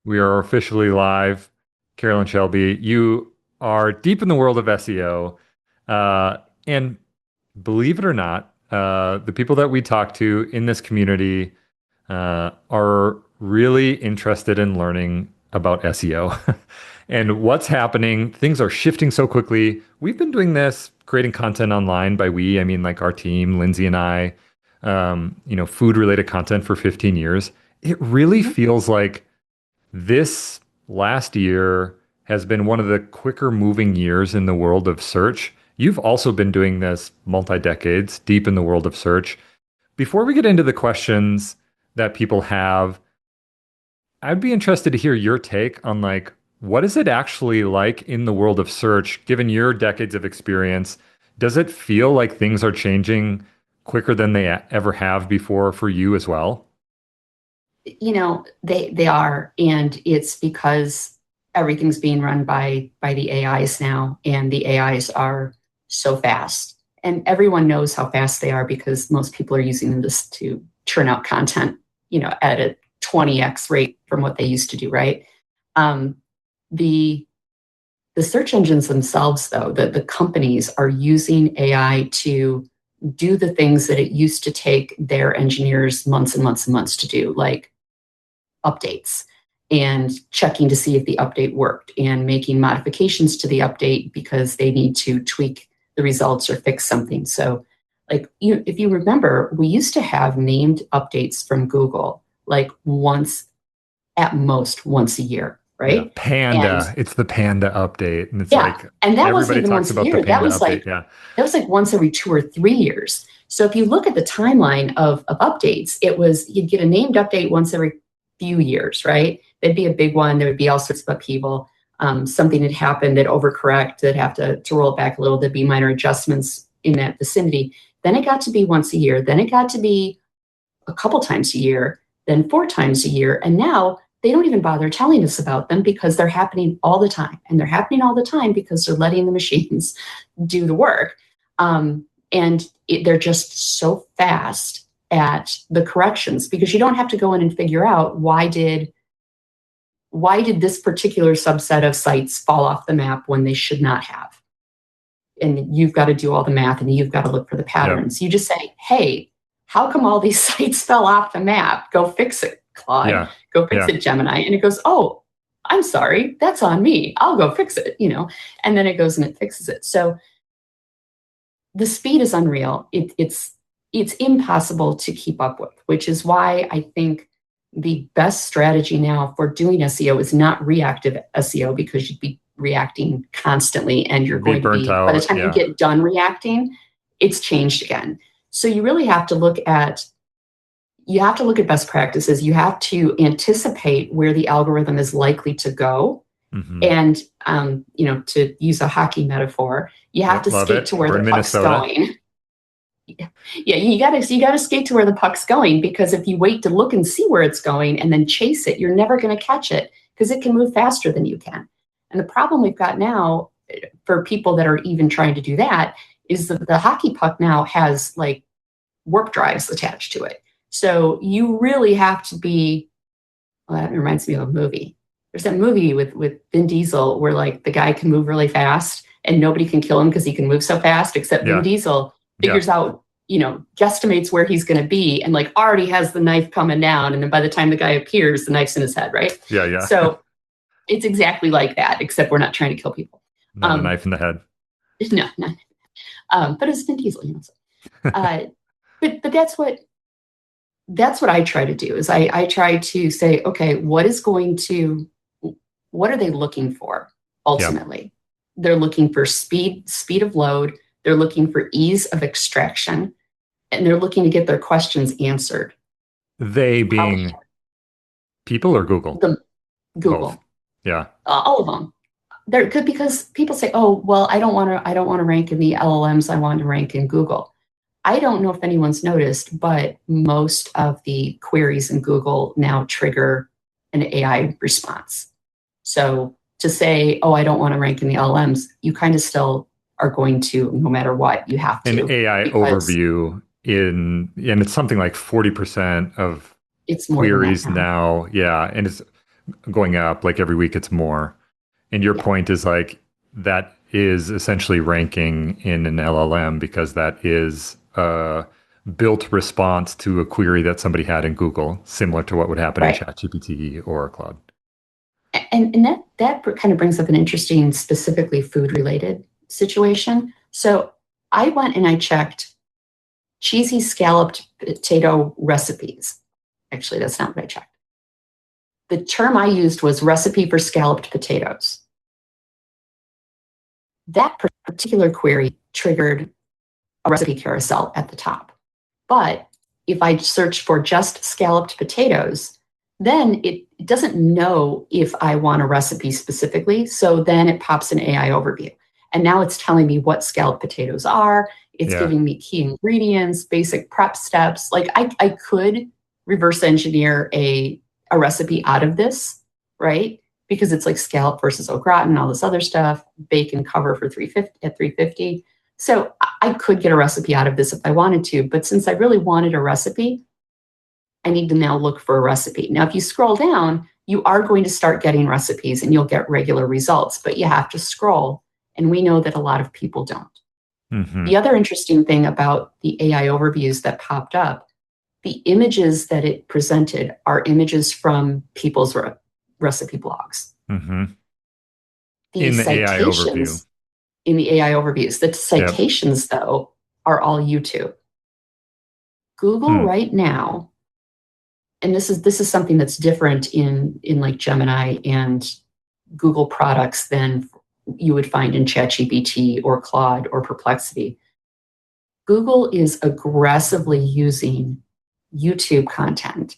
We are officially live. Carolyn Shelby, you are deep in the world of SEO. And believe it or not, the people that we talk to in this community are really interested in learning about SEO and what's happening. Things are shifting so quickly. We've been doing this, creating content online. By we, I mean like our team, Lindsay and I, food related content for 15 years. It really Mhm. feels like this last year has been one of the quicker moving years in the world of search. You've also been doing this multi-decades, deep in the world of search. Before we get into the questions that people have, I'd be interested to hear your take on like what is it actually like in the world of search, given your decades of experience? Does it feel like things are changing quicker than they ever have before for you as well? They are, and it's because everything's being run by the AIs now, and the AIs are so fast. And everyone knows how fast they are because most people are using them just to churn out content, at a 20x rate from what they used to do, right? Um, the the search engines themselves, though, the companies are using AI to do the things that it used to take their engineers months and months and months to do, like updates and checking to see if the update worked and making modifications to the update because they need to tweak the results or fix something. So, like, if you remember, we used to have named updates from Google like once, at most once a year, Yeah, right? And Panda. It's the Panda update. And it's yeah, like and that wasn't everybody even talks once a about the year. Panda update. Yeah. That was like once every 2 or 3 years. So if you look at the timeline of updates, it was you'd get a named update once every few years, right? There'd be a big one. There would be all sorts of upheaval. Something had happened that overcorrect, that have to roll it back a little. There'd be minor adjustments in that vicinity. Then it got to be once a year. Then it got to be a couple times a year, then 4 times a year. And now they don't even bother telling us about them because they're happening all the time. And they're happening all the time because they're letting the machines do the work. They're just so fast at the corrections because you don't have to go in and figure out why did this particular subset of sites fall off the map when they should not have. And you've got to do all the math and you've got to look for the Yep. patterns. You just say, hey, how come all these sites fell off the map? Go fix it, Claude. Yeah. Go fix Yeah. it, Gemini. And it goes, oh, I'm sorry, that's on me. I'll go fix it. And then it goes and it fixes it. So the speed is unreal. It's impossible to keep up with, which is why I think the best strategy now for doing SEO is not reactive SEO because you'd be reacting constantly and you're Be going to burnt be, by the out. time you Yeah. get done reacting, it's changed again. So you really have to look at best practices. You have to anticipate where the algorithm is likely to go. Hmm. And, to use a hockey metaphor, you have Yep. to Love skate it. to where We're the in puck's Minnesota. going. Yeah, you gotta skate to where the puck's going because if you wait to look and see where it's going and then chase it, you're never going to catch it because it can move faster than you can. And the problem we've got now for people that are even trying to do that is that the hockey puck now has like warp drives attached to it. So you really have to be. Well, that reminds me of a movie. There's that movie with Vin Diesel where like the guy can move really fast and nobody can kill him because he can move so fast, except Vin Yeah. Diesel Yeah. figures out, guesstimates where he's going to be and like already has the knife coming down. And then by the time the guy appears, the knife's in his head, right? Yeah. Yeah. So it's exactly like that, except we're not trying to kill people. Not a Um, knife in the head. no, no. But it's Vin Diesel, So, uh, but that's what I try to do is I try to say, okay, what are they looking for Yeah. ultimately? They're looking for speed of load, they're looking for ease of extraction, and they're looking to get their questions answered. They How being people or Google? the Both. Google, Yeah. all of them. They're good because people say, oh, well, I don't want to rank in the LLMs, I want to rank in Google. I don't know if anyone's noticed, but most of the queries in Google now trigger an AI response. So to say, oh, I don't want to rank in the LLMs, you kind of still are going to, no matter what, you have An to, AI because overview and it's something like 40% of it's more than that queries now. now. Yeah. And it's going up, like every week it's more. And your Yeah, point is like that is essentially ranking in an LLM because that is a built response to a query that somebody had in Google, similar to what would happen in right. ChatGPT or Claude. And that kind of brings up an interesting, specifically food related situation. So I went and I checked cheesy scalloped potato recipes. Actually, that's not what I checked. The term I used was recipe for scalloped potatoes. That particular query triggered a recipe carousel at the top. But if I search for just scalloped potatoes, then it doesn't know if I want a recipe specifically. So then it pops an AI overview. And now it's telling me what scalloped potatoes are. It's Yeah. giving me key ingredients, basic prep steps. Like I could reverse engineer a recipe out of this, right? Because it's like scallop versus au gratin, all this other stuff, bake and cover for 350 at 350. So I could get a recipe out of this if I wanted to, but since I really wanted a recipe, I need to now look for a recipe. Now, if you scroll down, you are going to start getting recipes and you'll get regular results, but you have to scroll. And we know that a lot of people don't. Hmm. The other interesting thing about the AI overviews that popped up, the images that it presented are images from people's recipe blogs. Hmm. The In the AI overview. citations in the AI overviews, the Yep. citations, though, are all YouTube. Google Hmm. right now, and this is something that's different in like Gemini and Google products than you would find in ChatGPT or Claude or Perplexity. Google is aggressively using YouTube content,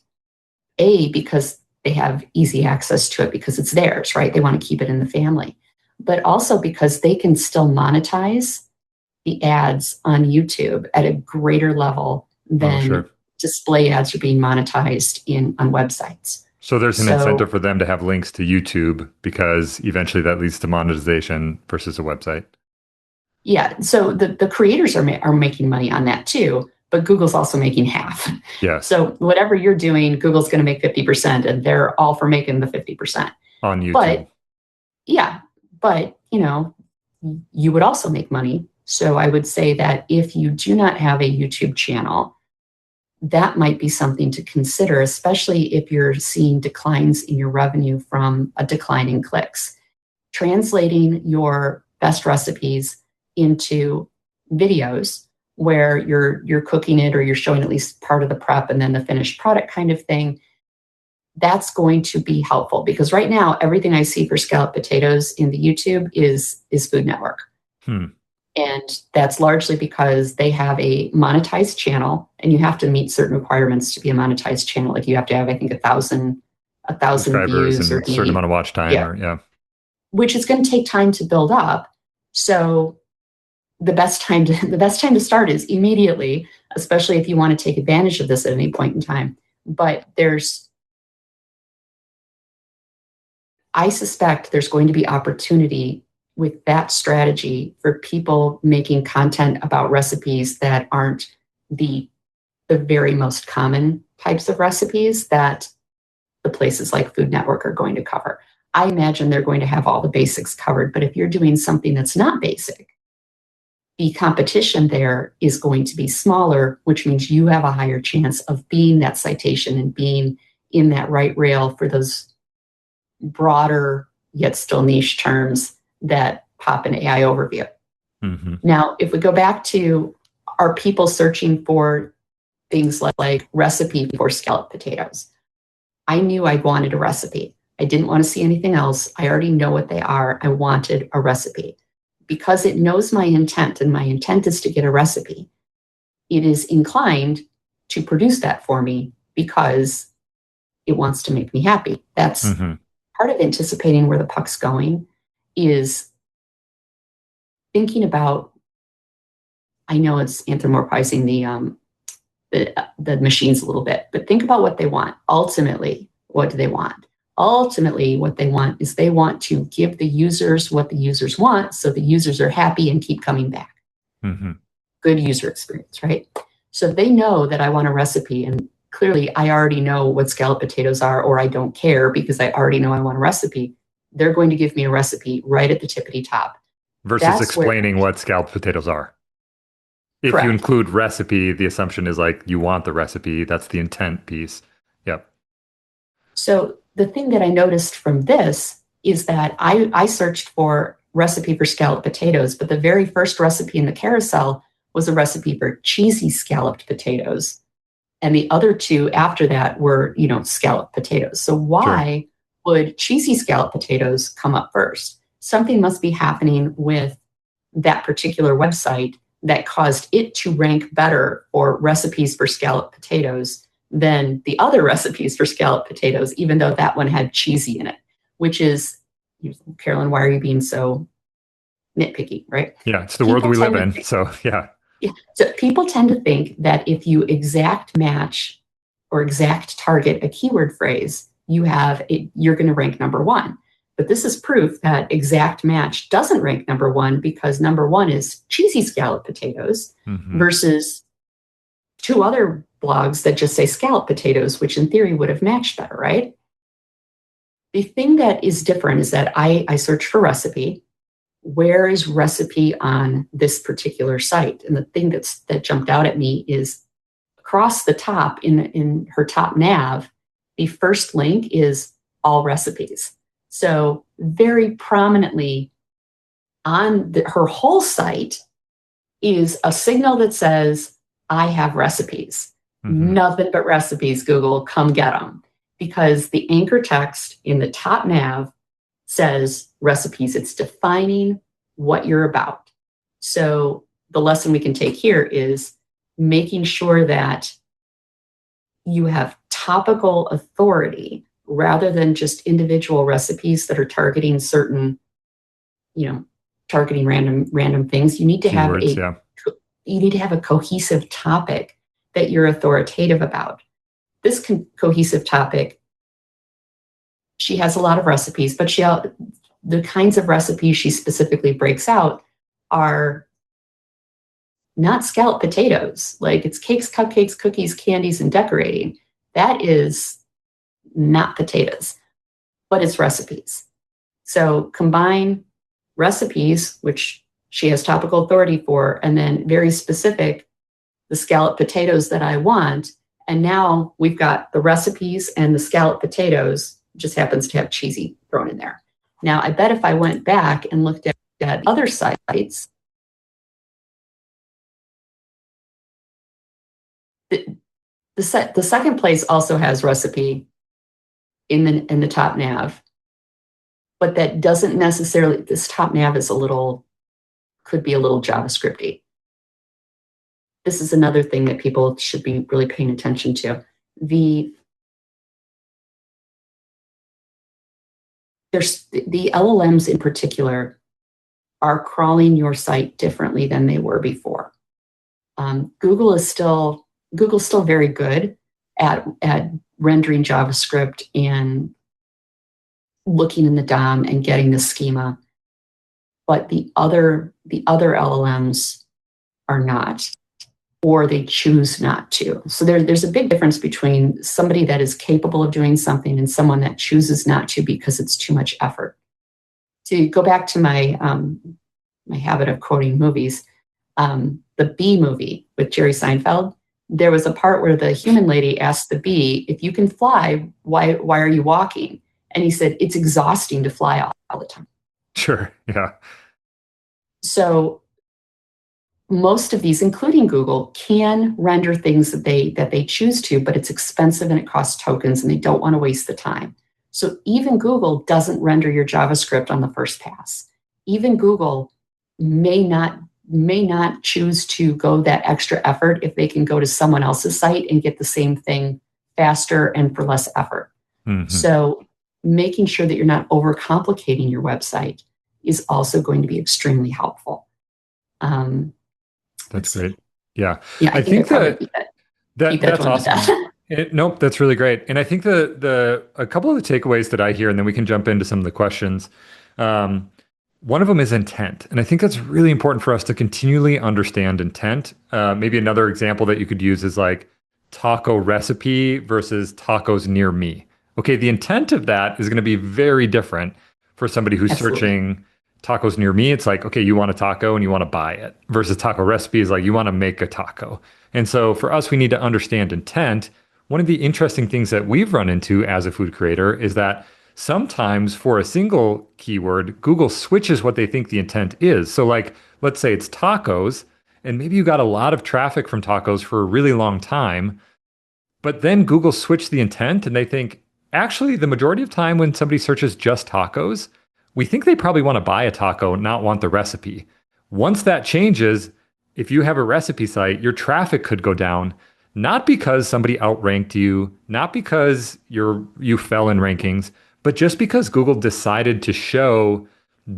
because they have easy access to it because it's theirs, right? They want to keep it in the family, but also because they can still monetize the ads on YouTube at a greater level Oh, than sure. display ads are being monetized on websites. So there's an incentive So for them to have links to YouTube because eventually that leads to monetization versus a website. yeah, so the creators are making money on that too, but Google's also making half. Yes, So whatever you're doing, Google's going to make 50%, and they're all for making the 50%. on YouTube. But yeah, but you would also make money. So I would say that if you do not have a YouTube channel, that might be something to consider, especially if you're seeing declines in your revenue from a decline in clicks. Translating your best recipes into videos where you're cooking it or you're showing at least part of the prep and then the finished product kind of thing, that's going to be helpful because right now everything I see for scalloped potatoes in the YouTube is Food Network. Hmm. And that's largely because they have a monetized channel and you have to meet certain requirements to be a monetized channel. Like you have to have, I think, a thousand Subscribers views or and a certain be, amount of watch time, yeah, or yeah. which is going to take time to build up. So the best time to start is immediately, especially if you want to take advantage of this at any point in time. But I suspect there's going to be opportunity with that strategy for people making content about recipes that aren't the the very most common types of recipes that the places like Food Network are going to cover. I imagine they're going to have all the basics covered, but if you're doing something that's not basic, the competition there is going to be smaller, which means you have a higher chance of being that citation and being in that right rail for those broader yet still niche terms that pop in AI overview. Hmm. Now, if we go back to, are people searching for things like recipe for scalloped potatoes? I knew I wanted a recipe. I didn't want to see anything else. I already know what they are. I wanted a recipe. Because it knows my intent, and my intent is to get a recipe, it is inclined to produce that for me because it wants to make me happy. That's Hmm. part of anticipating where the puck's going, is thinking about, I know it's anthropomorphizing the machines a little bit, but think about what they want. Ultimately, what do they want? Ultimately, what they want is they want to give the users what the users want so the users are happy and keep coming back. Hmm. Good user experience, right? So if they know that I want a recipe and clearly I already know what scalloped potatoes are, or I don't care because I already know I want a recipe. They're going to give me a recipe right at the tippity top. Versus That's where, explaining what scalloped potatoes are. If you correct. include recipe, the assumption is like you want the recipe. That's the intent piece. Yep. So the thing that I noticed from this is that I searched for recipe for scalloped potatoes, but the very first recipe in the carousel was a recipe for cheesy scalloped potatoes. And the other two after that were, scalloped potatoes. So Sure. why would cheesy scalloped potatoes come up first? Something must be happening with that particular website that caused it to rank better for recipes for scalloped potatoes than the other recipes for scalloped potatoes, even though that one had cheesy in it, which is, Carolyn, why are you being so nitpicky, right? Yeah, it's the world People we live tend to in. think, So yeah, yeah, so people tend to think that if you exact match or exact target a keyword phrase, you're going to rank number one. But this is proof that exact match doesn't rank number one because number one is cheesy scalloped potatoes hmm versus two other blogs that just say scalloped potatoes, which in theory would have matched better, right? The thing that is different is that I search for recipe. Where is recipe on this particular site? And the thing that jumped out at me is across the top in her top nav, the first link is all recipes. So very prominently on her whole site is a signal that says, I have recipes. hmm Nothing but recipes, Google, come get them. Because the anchor text in the top nav says recipes. It's defining what you're about. So the lesson we can take here is making sure that you have topical authority rather than just individual recipes that are targeting certain, you know, targeting random things. Keywords. Yeah. You need to have a cohesive topic that you're authoritative about. This cohesive topic, she has a lot of recipes, but the kinds of recipes she specifically breaks out are not scalloped potatoes. Like it's cakes, cupcakes, cookies, candies, and decorating. That is not potatoes, but it's recipes. So combine recipes, which she has topical authority for, and then very specific, the scalloped potatoes that I want. And now we've got the recipes and the scalloped potatoes, just happens to have cheesy thrown in there. Now, I bet if I went back and looked at other sites, the, the second place also has recipe in the top nav, but that doesn't necessarily, this top nav is could be a little JavaScripty. This is another thing that people should be really paying attention to. The LLMs in particular are crawling your site differently than they were before. Google's still very good at rendering JavaScript and looking in the DOM and getting the schema, but the other LLMs are not, or they choose not to. So there's a big difference between somebody that is capable of doing something and someone that chooses not to because it's too much effort. To go back to my habit of quoting movies, the Bee movie with Jerry Seinfeld, there was a part where the human lady asked the bee, if you can fly, why are you walking? And he said, it's exhausting to fly all the time. Sure. Yeah. So most of these, including Google, can render things that they choose to, but it's expensive and it costs tokens and they don't want to waste the time. So even Google doesn't render your JavaScript on the first pass. Even Google may not choose to go that extra effort if they can go to someone else's site and get the same thing faster and for less effort. hmm So making sure that you're not overcomplicating your website is also going to be extremely helpful. That's Let's see. great. Yeah. Yeah, I I think I think probably that beat that to that's one to awesome. death. Nope, that's really great. And I think the a couple of the takeaways that I hear, and then we can jump into some of the questions. Um, One of them is intent, and I think that's really important for us to continually understand intent. Maybe another example that you could use is like taco recipe versus tacos near me. Okay, the intent of that is going to be very different for somebody who's Absolutely. searching tacos near me. It's like, okay, you want a taco and you want to buy it, versus taco recipe is like you want to make a taco. And so for us, we need to understand intent. One of the interesting things that we've run into as a food creator is that sometimes for a single keyword, Google switches what they think the intent is. So, like, let's say it's tacos, and maybe you got a lot of traffic from tacos for a really long time, but then Google switched the intent and they think, actually, the majority of time when somebody searches just tacos, we think they probably want to buy a taco, not want the recipe. Once that changes, if you have a recipe site, your traffic could go down, not because somebody outranked you, not because you fell in rankings, but just because Google decided to show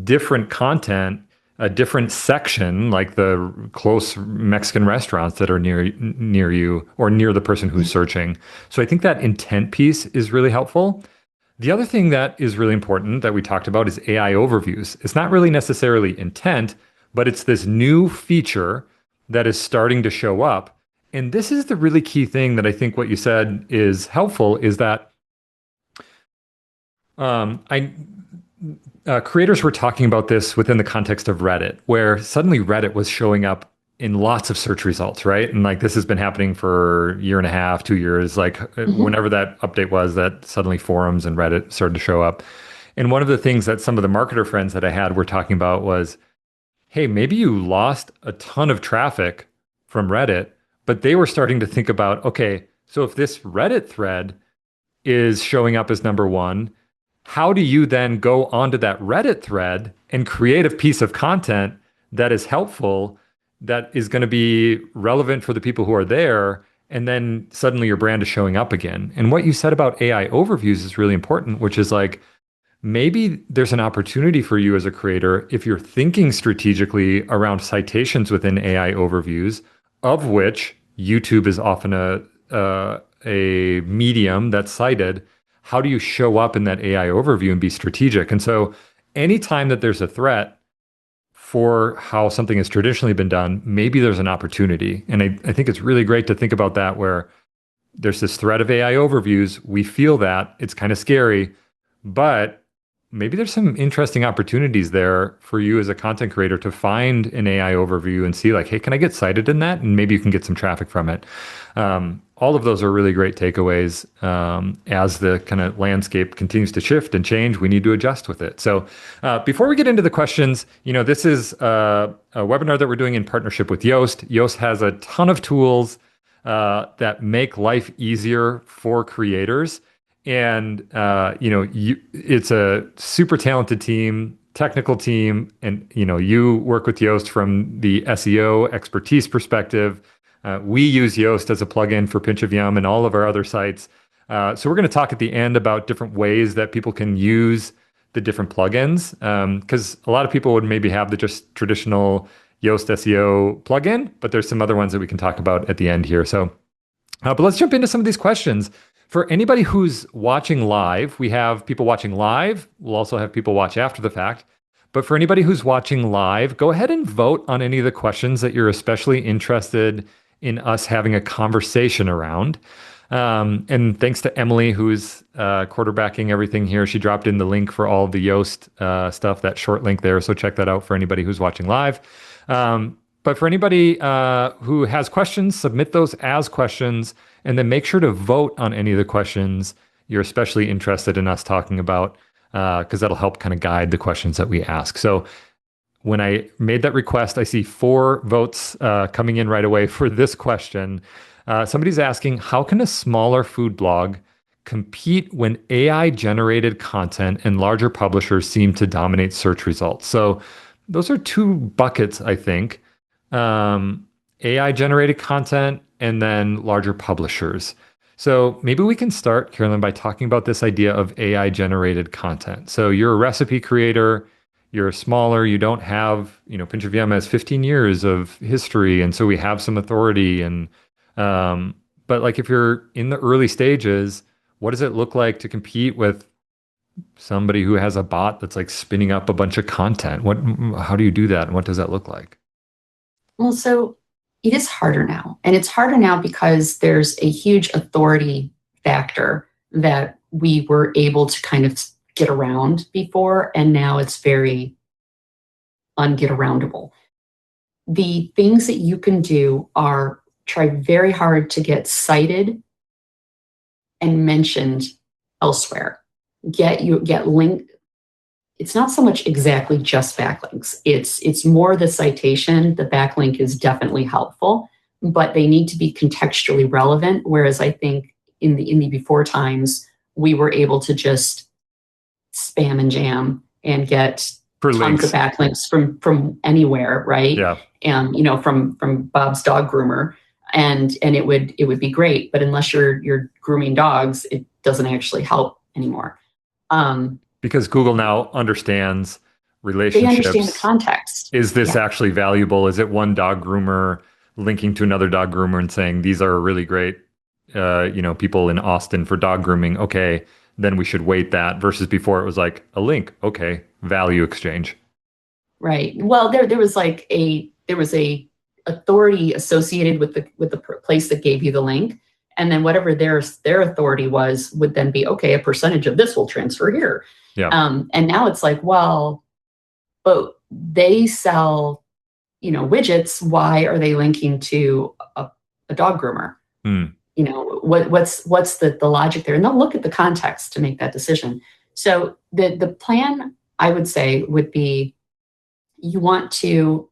different content, a different section, like the close Mexican restaurants that are near you or near the person who's searching. So I think that intent piece is really helpful. The other thing that is really important that we talked about is AI overviews. It's not really necessarily intent, but it's this new feature that is starting to show up. And this is the really key thing that I think what you said is helpful is that I creators were talking about this within the context of Reddit, where suddenly Reddit was showing up in lots of search results, right? And like this has been happening for a year and a half, 2 years, like Mm-hmm. whenever that update was, that suddenly forums and Reddit started to show up. And one of the things that some of the marketer friends that I had were talking about was, hey, maybe you lost a ton of traffic from Reddit, but they were starting to think about, okay, so if this Reddit thread is showing up as number one, how do you then go onto that Reddit thread and create a piece of content that is helpful, that is going to be relevant for the people who are there? And then suddenly your brand is showing up again. And what you said about AI overviews is really important, which is like maybe there's an opportunity for you as a creator if you're thinking strategically around citations within AI overviews, of which YouTube is often a medium that's cited. How do you show up in that AI overview and be strategic? And so, anytime that there's a threat for how something has traditionally been done, maybe there's an opportunity. And I think it's really great to think about that where there's this threat of AI overviews. We feel that it's kind of scary, but maybe there's some interesting opportunities there for you as a content creator to find an AI overview and see like, hey, can I get cited in that? And maybe you can get some traffic from it. All of those are really great takeaways. As the kind of landscape continues to shift and change, we need to adjust with it. So before we get into the questions, this is a webinar that we're doing in partnership with Yoast. Yoast has a ton of tools that make life easier for creators. And it's a super talented team, technical team, and you work with Yoast from the SEO expertise perspective. We use Yoast as a plugin for Pinch of Yum and all of our other sites. So we're going to talk at the end about different ways that people can use the different plugins, because a lot of people would maybe have the just traditional Yoast SEO plugin, but there's some other ones that we can talk about at the end here. So but let's jump into some of these questions. For anybody who's watching live, we have people watching live. We'll also have people watch after the fact. But for anybody who's watching live, go ahead and vote on any of the questions that you're especially interested in us having a conversation around. And thanks to Emily, who's quarterbacking everything here. She dropped in the link for all the Yoast stuff, that short link there. So check that out for anybody who's watching live. But for anybody who has questions, submit those as questions, and then make sure to vote on any of the questions you're especially interested in us talking about, because that'll help kind of guide the questions that we ask. So when I made that request, I see 4 votes coming in right away for this question. Somebody's asking, how can a smaller food blog compete when AI generated content and larger publishers seem to dominate search results? So those are 2 buckets, I think. AI generated content and then larger publishers. So maybe we can start, Carolyn, by talking about this idea of AI generated content. So you're a recipe creator, you're smaller, you don't have, Pinch of Yum has 15 years of history, and so we have some authority. And but like if you're in the early stages, what does it look like to compete with somebody who has a bot that's like spinning up a bunch of content? How do you do that, and what does that look like? Well, so it is harder now. And it's harder now because there's a huge authority factor that we were able to kind of get around before. And now it's very unget aroundable. The things that you can do are try very hard to get cited and mentioned elsewhere. Get link. It's not so much exactly just backlinks. It's more the citation. The backlink is definitely helpful, but they need to be contextually relevant. Whereas I think in the before times, we were able to just spam and jam and get For tons of links. backlinks from anywhere, right? Yeah. And from Bob's dog groomer, and it would be great. But unless you're grooming dogs, it doesn't actually help anymore. Because Google now understands They understand the relationships. context. Is this Yeah, actually valuable? Is it one dog groomer linking to another dog groomer and saying these are really great, people in Austin for dog grooming? Okay, then we should weight that. Versus before it was like a link. Okay, value exchange. right. Well, there was a authority associated with the place that gave you the link, and then whatever their authority was would then be okay. A percentage of this will transfer here, Yeah. and now it's like, well, but they sell widgets. Why are they linking to a dog groomer? Hmm. What's the logic there? And they'll look at the context to make that decision. So the plan, I would say, would be you want to,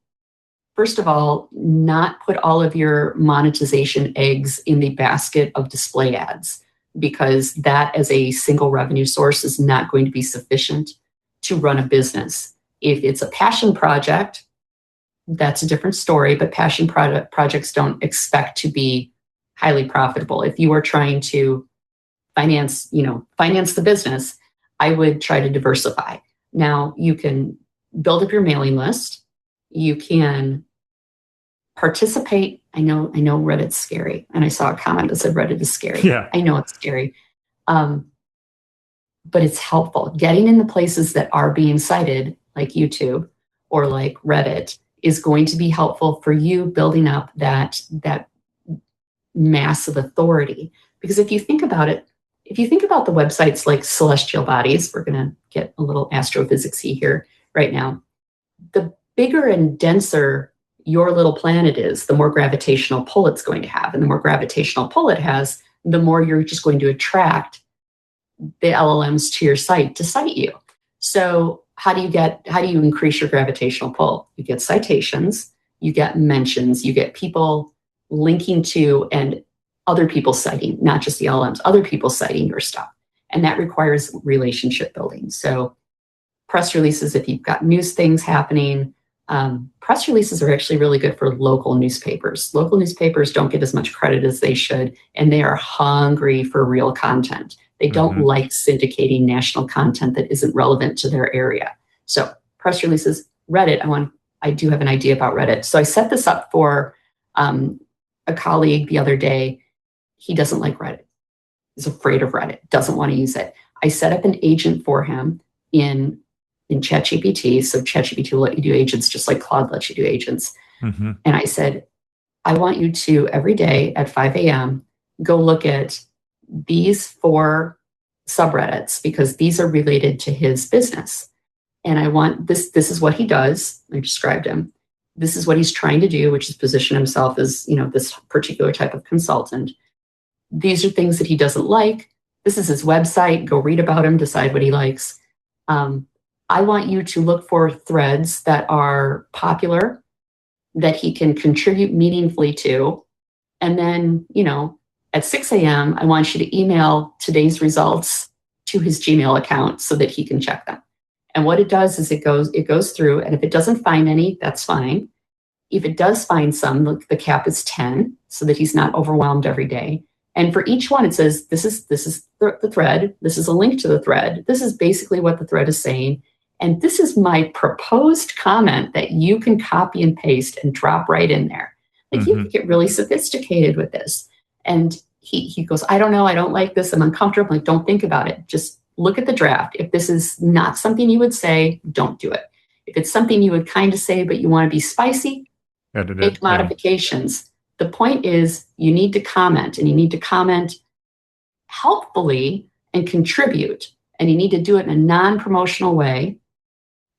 first of all, not put all of your monetization eggs in the basket of display ads, because that as a single revenue source is not going to be sufficient to run a business. If it's a passion project, that's a different story, but passion projects don't expect to be highly profitable. If you are trying to finance the business, I would try to diversify. Now you can build up your mailing list. You can participate. I know Reddit's scary. And I saw a comment that said Reddit is scary. Yeah. I know it's scary. But it's helpful. Getting in the places that are being cited, like YouTube or like Reddit, is going to be helpful for you building up that massive authority. Because if you think about it, if you think about the websites like celestial bodies, we're going to get a little astrophysics-y here right now. The bigger and denser your little planet is, the more gravitational pull it's going to have. And the more gravitational pull it has, the more you're just going to attract the LLMs to your site to cite you. So how do you increase your gravitational pull? You get citations, you get mentions, you get people linking to and other people citing, not just the LLMs, other people citing your stuff. And that requires relationship building. So press releases, if you've got news things happening, press releases are actually really good for local newspapers. Local newspapers don't get as much credit as they should, and they are hungry for real content. They don't like syndicating national content that isn't relevant to their area. So press releases, Reddit, I do have an idea about Reddit. So I set this up for a colleague the other day. He doesn't like Reddit. He's afraid of Reddit, doesn't want to use it. I set up an agent for him in ChatGPT. So ChatGPT will let you do agents just like Claude lets you do agents. Mm-hmm. And I said, I want you to every day at 5 a.m. go look at these 4 subreddits because these are related to his business. And I want this is what he does. I described him. This is what he's trying to do, which is position himself as, this particular type of consultant. These are things that he doesn't like. This is his website. Go read about him, decide what he likes. I want you to look for threads that are popular, that he can contribute meaningfully to. And then, at 6 a.m., I want you to email today's results to his Gmail account so that he can check them. And what it does is it goes through, and if it doesn't find any, that's fine. If it does find some, the cap is 10 so that he's not overwhelmed every day. And for each one, it says, this is the thread. This is a link to the thread. This is basically what the thread is saying. And this is my proposed comment that you can copy and paste and drop right in there. Like you can get really sophisticated with this. And he goes, I don't know. I don't like this. I'm uncomfortable. Like, don't think about it. Just look at the draft. If this is not something you would say, don't do it. If it's something you would kind of say, but you want to be spicy, edit it. make Yeah. modifications. The point is you need to comment, and you need to comment helpfully and contribute. And you need to do it in a non-promotional way.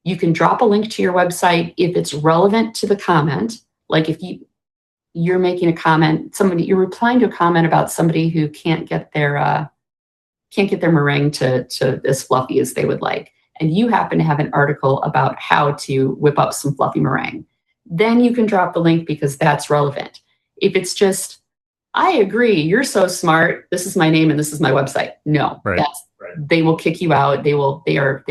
You can drop a link to your website if it's relevant to the comment. Like if you're making a comment, you're replying to a comment about somebody who can't get their meringue to as fluffy as they would like, and you happen to have an article about how to whip up some fluffy meringue, then you can drop the link because that's relevant. If it's just, I agree, you're so smart, this is my name and this is my website. No, Right. that's they will kick you out. They're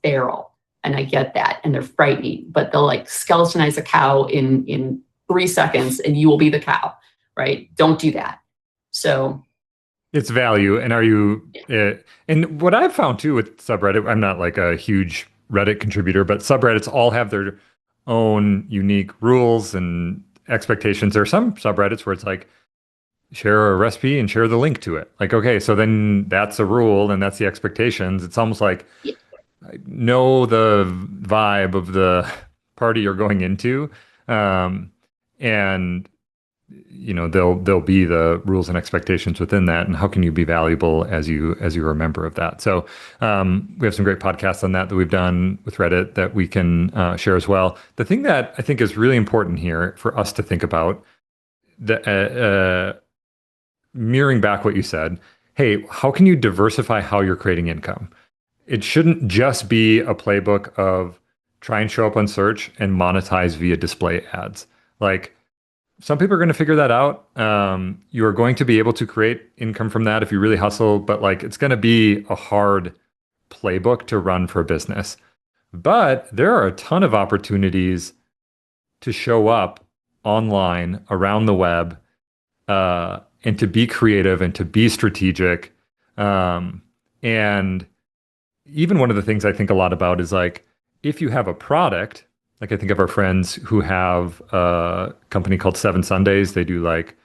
feral. And I get that. And they're frightening, but they'll like skeletonize a cow in 3 seconds and you will be the cow, right? Don't do that. So it's value. And and what I've found too with subreddit, I'm not like a huge Reddit contributor, but subreddits all have their own unique rules and expectations. There are some subreddits where it's like, share a recipe and share the link to it. Like, okay, so then that's a rule and that's the expectations. It's almost like know the vibe of the party you're going into, and there'll be the rules and expectations within that, and how can you be valuable as you're a member of that. So we have some great podcasts on that we've done with Reddit that we can share as well. The thing that I think is really important here for us to think about, mirroring back what you said, hey, how can you diversify how you're creating income? It shouldn't just be a playbook of try and show up on search and monetize via display ads. Like, some people are going to figure that out. You are going to be able to create income from that if you really hustle, but like it's going to be a hard playbook to run for a business. But there are a ton of opportunities to show up online around the web, and to be creative and to be strategic. And even one of the things I think a lot about is like, if you have a product, like I think of our friends who have a company called Seven Sundays. They do like,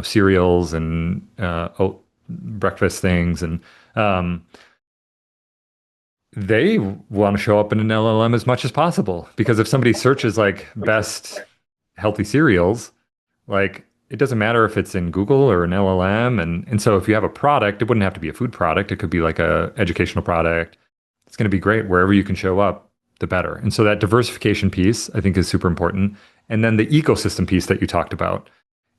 cereals and oat breakfast things. And they want to show up in an LLM as much as possible, because if somebody searches like best healthy cereals, like it doesn't matter if it's in Google or an LLM. And so if you have a product, it wouldn't have to be a food product. It could be like a educational product. It's going to be great wherever you can show up, the better. And so that diversification piece, I think, is super important. And then the ecosystem piece that you talked about,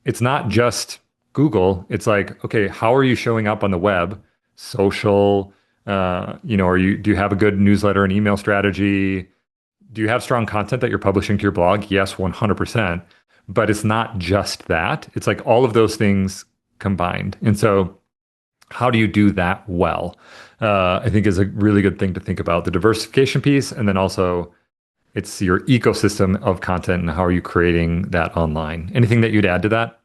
it's not just Google. It's like, okay, how are you showing up on the web, social, do you have a good newsletter and email strategy? Do you have strong content that you're publishing to your blog? Yes, 100%. But it's not just that. It's like all of those things combined. And so how do you do that well? I think is a really good thing to think about, the diversification piece. And then also it's your ecosystem of content and how are you creating that online? Anything that you'd add to that?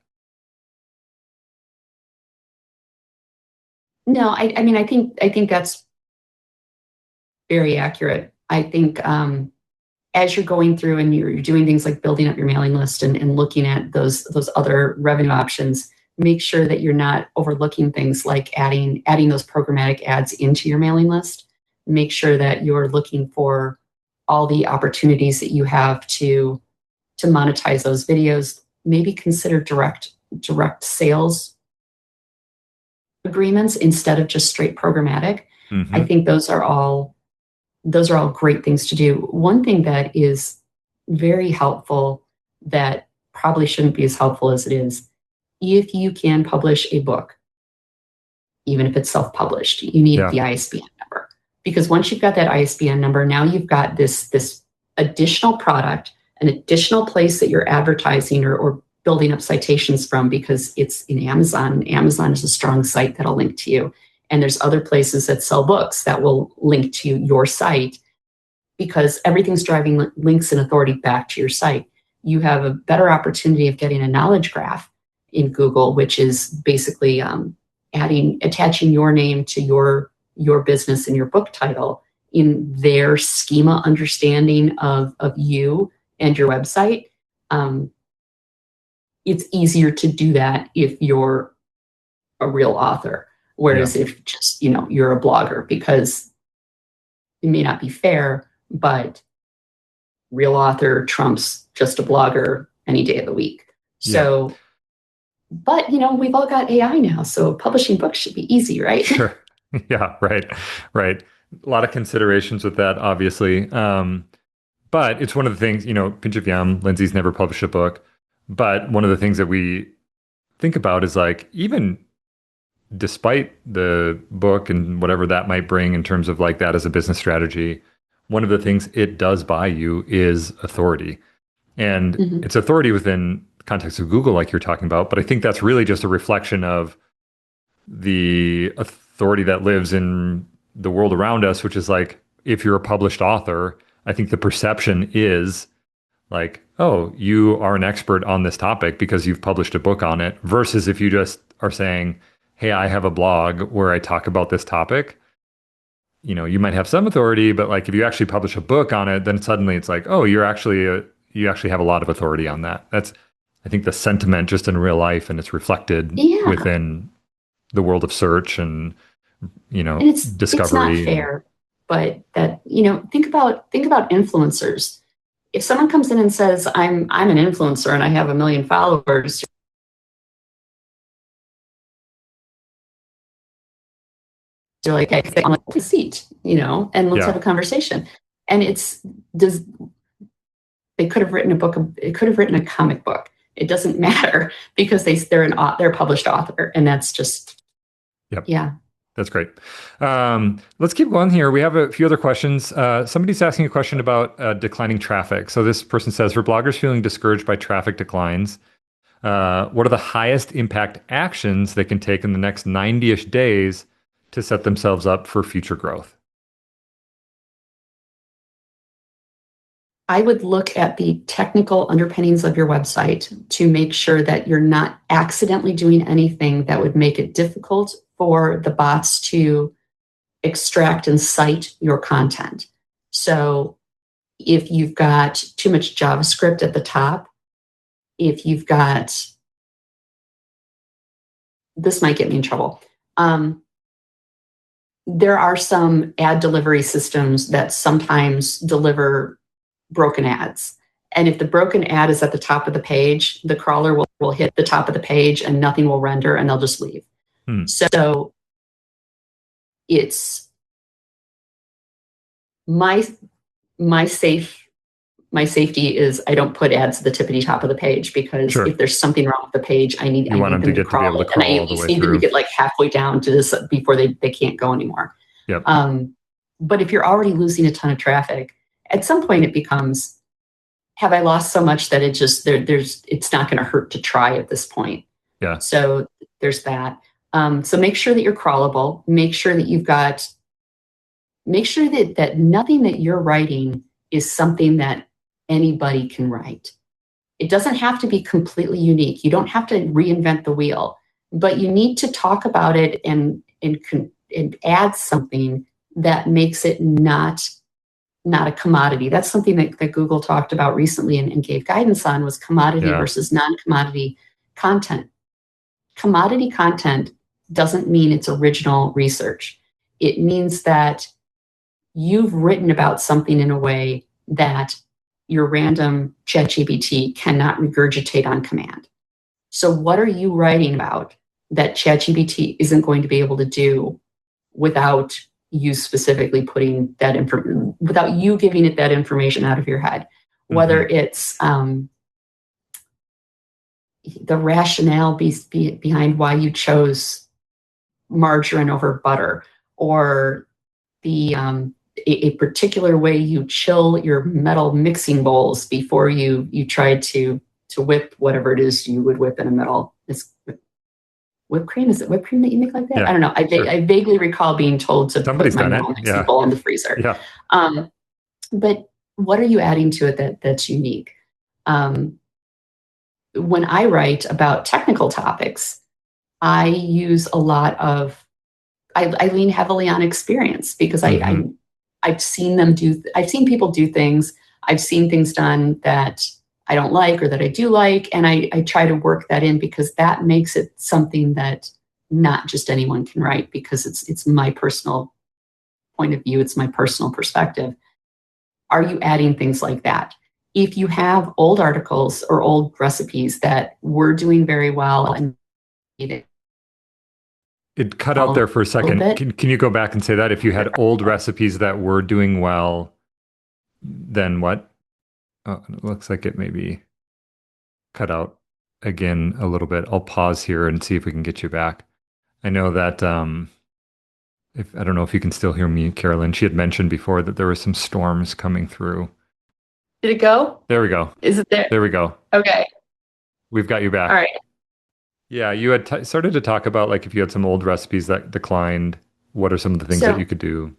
no, I mean, I think that's very accurate. I think as you're going through and you're doing things like building up your mailing list and looking at those other revenue options, make sure that you're not overlooking things like adding those programmatic ads into your mailing list. Make sure that you're looking for all the opportunities that you have to monetize those videos. Maybe consider direct sales agreements instead of just straight programmatic. Mm-hmm. I think those are all great things to do. One thing that is very helpful that probably shouldn't be as helpful as it is, if you can publish a book, even if it's self-published, you need the ISBN number. Because once you've got that ISBN number, now you've got this additional product, an additional place that you're advertising or building up citations from, because it's in Amazon. Amazon is a strong site that'll link to you. And there's other places that sell books that will link to your site, because everything's driving links and authority back to your site. You have a better opportunity of getting a knowledge graph in Google, which is basically attaching your name to your business and your book title in their schema understanding of you and your website. It's easier to do that if you're a real author. Whereas if just, you're a blogger, because it may not be fair, but real author trumps just a blogger any day of the week. Yeah. So, but we've all got AI now, so publishing books should be easy, right? Sure. Yeah, right. Right. A lot of considerations with that, obviously. But it's one of the things, pinch of yum, Lindsay's never published a book. But one of the things that we think about is like, even despite the book and whatever that might bring in terms of like that as a business strategy, one of the things it does buy you is authority. And Mhm. it's authority within the context of Google, like you're talking about. But I think that's really just a reflection of the authority that lives in the world around us, which is like, if you're a published author, I think the perception is like, oh, you are an expert on this topic because you've published a book on it, versus if you just are saying, hey, I have a blog where I talk about this topic. You might have some authority, but like if you actually publish a book on it, then suddenly it's like, oh, you actually have a lot of authority on that. That's, I think, the sentiment just in real life, and it's reflected Yeah. within the world of search and And it's not discovery. fair, but that, think about influencers. If someone comes in and says, I'm an influencer and I have 1 million followers, you're like, hey, I'm like, take a seat, and let's have Yeah, a conversation. And they could have written a book, it could have written a comic book. It doesn't matter because they're a published author, and that's just, yep. yeah. That's great. Let's keep going here. We have a few other questions. Somebody's asking a question about declining traffic. So this person says, for bloggers feeling discouraged by traffic declines, what are the highest impact actions they can take in the next 90-ish days to set themselves up for future growth? I would look at the technical underpinnings of your website to make sure that you're not accidentally doing anything that would make it difficult for the bots to extract and cite your content. So if you've got too much JavaScript at the top, if you've got, this might get me in trouble. There are some ad delivery systems that sometimes deliver broken ads. And if the broken ad is at the top of the page, the crawler will hit the top of the page and nothing will render and they'll just leave. So it's my safety is I don't put ads at the tippity top of the page, because Sure. if there's something wrong with the page, I need them to be able to crawl and I all at the least way need them through. to get like halfway down to this before they can't go anymore. Yep. But if you're already losing a ton of traffic, at some point it becomes, have I lost so much that it just it's not going to hurt to try at this point. Yeah. So there's that. So make sure that you're crawlable. Make sure that that nothing that you're writing is something that anybody can write. It doesn't have to be completely unique. You don't have to reinvent the wheel, but you need to talk about it and add something that makes it not a commodity. That's something that Google talked about recently and gave guidance on, was commodity versus non-commodity content. Commodity content doesn't mean it's original research. It means that you've written about something in a way that your random ChatGPT cannot regurgitate on command. So what are you writing about that ChatGPT isn't going to be able to do without you specifically putting that information, without you giving it that information out of your head? Whether it's the rationale behind why you chose margarine over butter, or the a particular way you chill your metal mixing bowls before you try to whip whatever it is you would whip in a metal. It's whipped cream. Is it whipped cream that you make like that? Yeah, I don't know. I vaguely recall being told to Somebody's put my done metal it. mixing bowl in the freezer. Yeah. But what are you adding to it that's unique? When I write about technical topics, I use a lot of, I lean heavily on experience, because I've seen people do things. I've seen things done that I don't like or that I do like. And I try to work that in, because that makes it something that not just anyone can write, because it's my personal point of view. It's my personal perspective. Are you adding things like that? if you have old articles or old recipes that were doing very well and needed It cut out a there for a little second. bit, Can you go back and say that? If you had old recipes that were doing well, then what? Oh, it looks like it maybe cut out again a little bit. I'll pause here and see if we can get you back. I know that if I don't know if you can still hear me, Carolyn. She had mentioned before that there were some storms coming through. did it go? There we go. Is it there? There we go. Okay. We've got you All back. right. Yeah, you had started to talk about like if you had some old recipes that declined, what are some of the things that So you could do?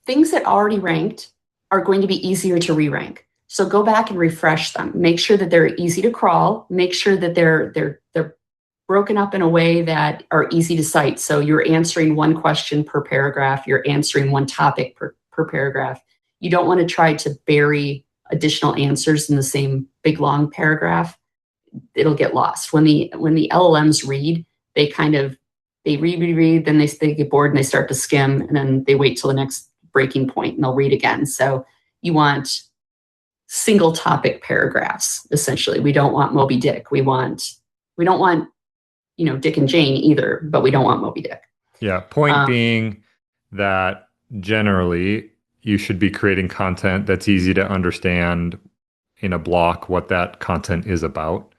things that already ranked are going to be easier to re-rank. So go back and refresh them. Make sure that they're easy to crawl. Make sure that they're broken up in a way that are easy to cite. So you're answering one question per paragraph. You're answering one topic per paragraph. You don't want to try to bury additional answers in the same big long paragraph. It'll get lost. When the LLMs read, they read, then they get bored and they start to skim, and then they wait till the next breaking point and they'll read again. So you want single topic paragraphs, essentially. We don't want Moby Dick. We don't want, Dick and Jane either, but we don't want Moby Dick. Yeah, point Um, being that generally you should be creating content that's easy to understand in a block what that content is about.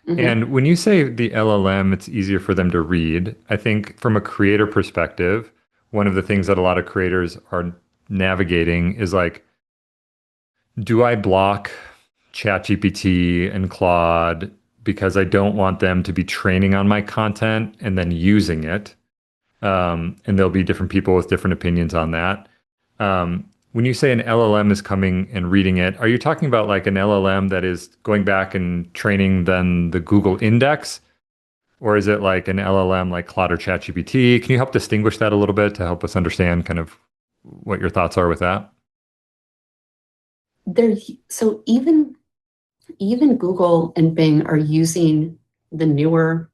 mhm. And when you say the LLM, it's easier for them to read. I think from a creator perspective, one of the things that a lot of creators are navigating is like, do I block ChatGPT and Claude because I don't want them to be training on my content and then using it? And there'll be different people with different opinions on that. When you say an LLM is coming and reading it, are you talking about like an LLM that is going back and training then the Google index? Or is it like an LLM like Claude or ChatGPT? Can you help distinguish that a little bit to help us understand kind of what your thoughts are with that? So even Google and Bing are using the newer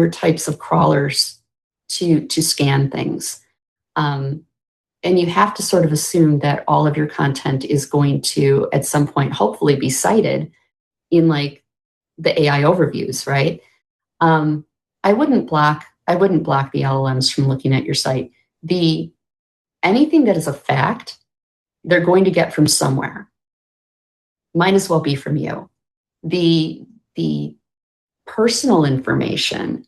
types of crawlers to scan things. Um, and you have to sort of assume that all of your content is going to at some point hopefully be cited in like the AI overviews, right? Um, I wouldn't block the LLMs from looking at your site. The Anything that is a fact, they're going to get from somewhere. Might as well be from you. The personal information,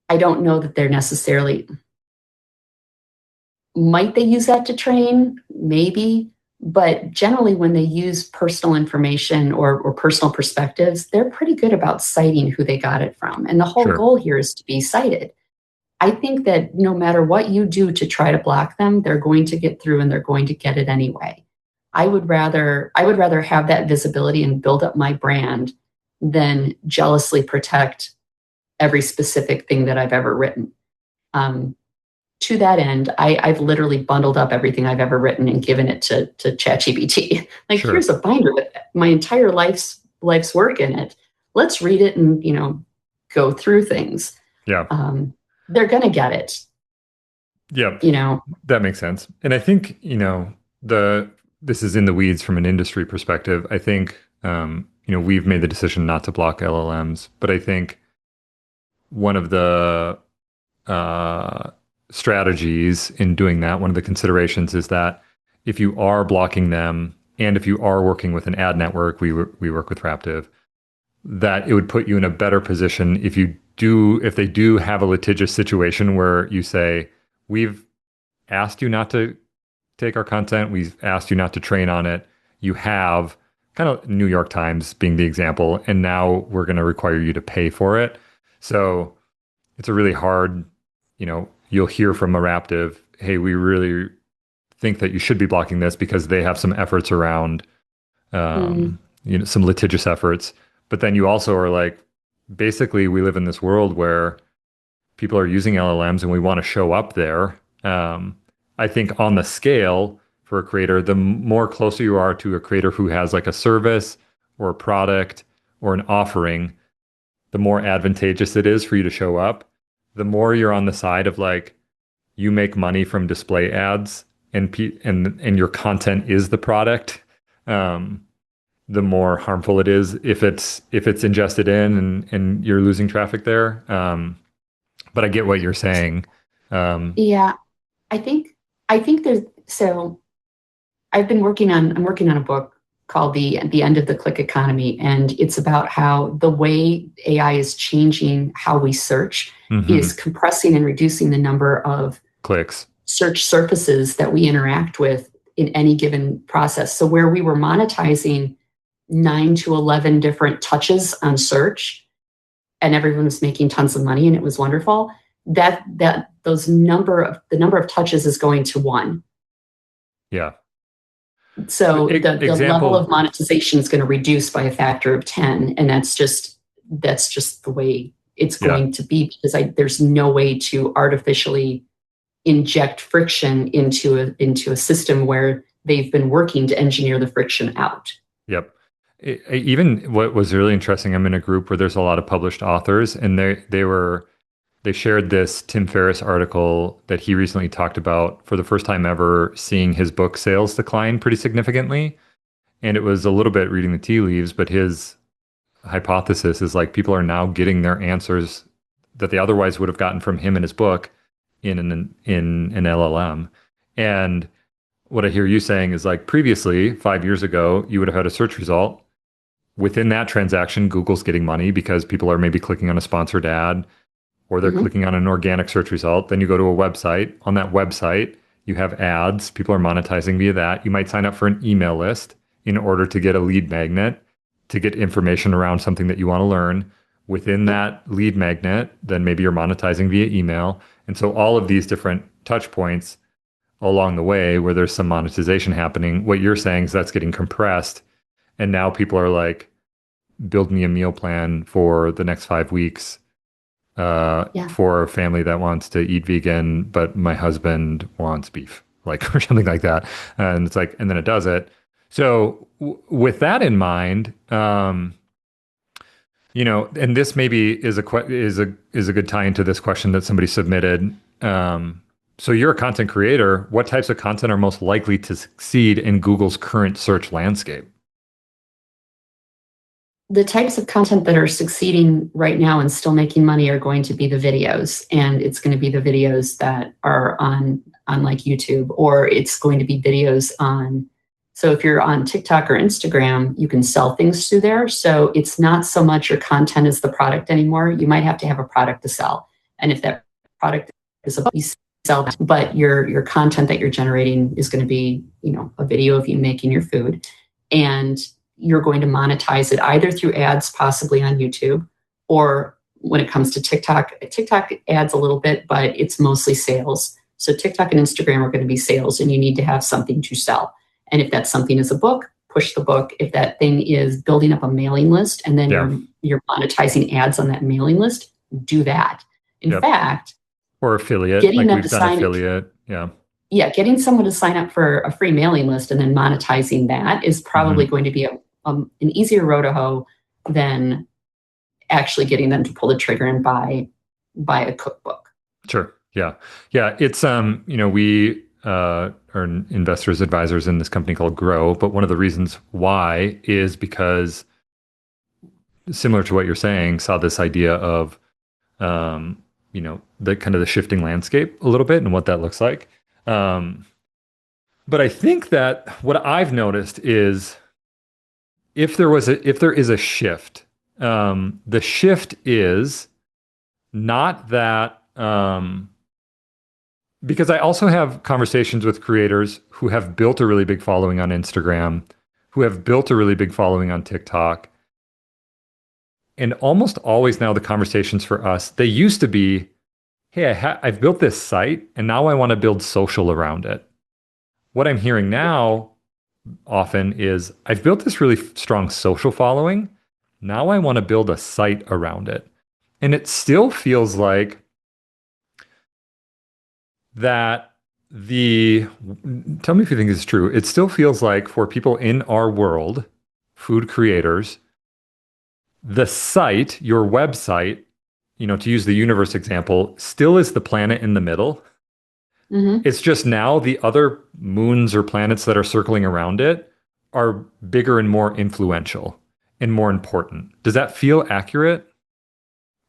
I don't know that they're necessarily, might they use that to train? Maybe. But generally, when they use personal information or personal perspectives, they're pretty good about citing who they got it from. And the whole Sure. goal here is to be cited. I think that no matter what you do to try to block them, they're going to get through and they're going to get it anyway. I would rather have that visibility and build up my brand than jealously protect every specific thing that I've ever written. Um, to that end, I've literally bundled up everything I've ever written and given it to ChatGPT. Like, Sure. here's a binder with my entire life's work in it. Let's read it and go through things. Yeah. They're gonna get it. Yeah. You know, That makes sense. And I think, the this is in the weeds from an industry perspective. I think we've made the decision not to block LLMs, but I think one of the uh, strategies in doing that, one of the considerations is that if you are blocking them and if you are working with an ad network, we work with Raptive, that it would put you in a better position if they do have a litigious situation where you say, we've asked you not to take our content, we've asked you not to train on it, you have, kind of New York Times being the example, and now we're going to require you to pay for it. So it's a really hard, you'll hear from a Raptive, hey, we really think that you should be blocking this because they have some efforts around, mm, some litigious efforts. But then you also are like, basically, we live in this world where people are using LLMs and we want to show up there. I think on the scale for a creator, the more closer you are to a creator who has like a service or a product or an offering, the more advantageous it is for you to show up. The more you're on the side of like, you make money from display ads and your content is the product. um, the more harmful it is if it's ingested in and you're losing traffic there. But I get what you're saying. Um, Yeah, I think I think there's so I'm working on a book called The End of the Click Economy, and it's about how the way AI is changing how we search is mhm. compressing and reducing the number of Clicks. search surfaces that we interact with in any given process. So where we were monetizing 9 to 11 different touches on search and everyone was making tons of money and it was wonderful, that those the number of touches is going to one. Yeah. So the level of Example. monetization is going to reduce by a factor of 10, and that's just the way it's Yeah. going to be, because there's no way to artificially inject friction into a system where they've been working to engineer the friction out. Yep. Even what was really interesting, I'm in a group where there's a lot of published authors, and they shared this Tim Ferriss article that he recently talked about for the first time ever seeing his book sales decline pretty significantly. And it was a little bit reading the tea leaves, but his hypothesis is like people are now getting their answers that they otherwise would have gotten from him in his book in an LLM. And what I hear you saying is like previously, 5 years ago, you would have had a search result. Within that transaction, Google's getting money because people are maybe clicking on a sponsored ad or they're Mm-hmm. clicking on an organic search result. Then you go to a website. On that website, you have ads. People are monetizing via that. You might sign up for an email list in order to get a lead magnet to get information around something that you want to learn. Within Yep. that lead magnet, then maybe you're monetizing via email. And so all of these different touch points along the way where there's some monetization happening, what you're saying is that's getting compressed. And now people are like, build me a meal plan for the next 5 weeks Yeah. for a family that wants to eat vegan, but my husband wants beef, like, or something like that. And it's like, and then it does it. So with that in mind, and this maybe is is a good tie into this question that somebody submitted. So you're a content creator. What types of content are most likely to succeed in Google's current search landscape? The types of content that are succeeding right now and still making money are going to be the videos, and it's going to be the videos that are on like YouTube, or it's going to be videos on, so if you're on TikTok or Instagram, you can sell things through there. So it's not so much your content is the product anymore. You might have to have a product to sell, and if that product is a, you sell that, but your content that you're generating is going to be, a video of you making your food, and you're going to monetize it either through ads, possibly on YouTube, or when it comes to TikTok ads a little bit, but it's mostly sales. So TikTok and Instagram are going to be sales, and you need to have something to sell. And if that something is a book, push the book. If that thing is building up a mailing list and then Yeah. you're monetizing ads on that mailing list, do that. In Yep. fact, Or affiliate, getting like them we've to done sign affiliate. Yeah. yeah, getting someone to sign up for a free mailing list and then monetizing that is probably Hmm. going to be an easier road to hoe than actually getting them to pull the trigger and buy a cookbook. Sure. Yeah. Yeah. It's we are investors advisors in this company called Grow, but one of the reasons why is because similar to what you're saying, saw this idea of the kind of the shifting landscape a little bit and what that looks like. Um, but I think that what I've noticed is if there is a shift, the shift is not that because I also have conversations with creators who have built a really big following on Instagram, who have built a really big following on TikTok. And almost always now the conversations for us, they used to be, hey, I've built this site and now I want to build social around it. What I'm hearing now often is I've built this really strong social following. Now I want to build a site around it. And it still feels like that the tell me if you think this is true. It still feels like for people in our world, food creators, the site, your website, to use the universe example, still is the planet in the middle. Mm-hmm. It's just now the other moons or planets that are circling around it are bigger and more influential and more important. Does that feel accurate?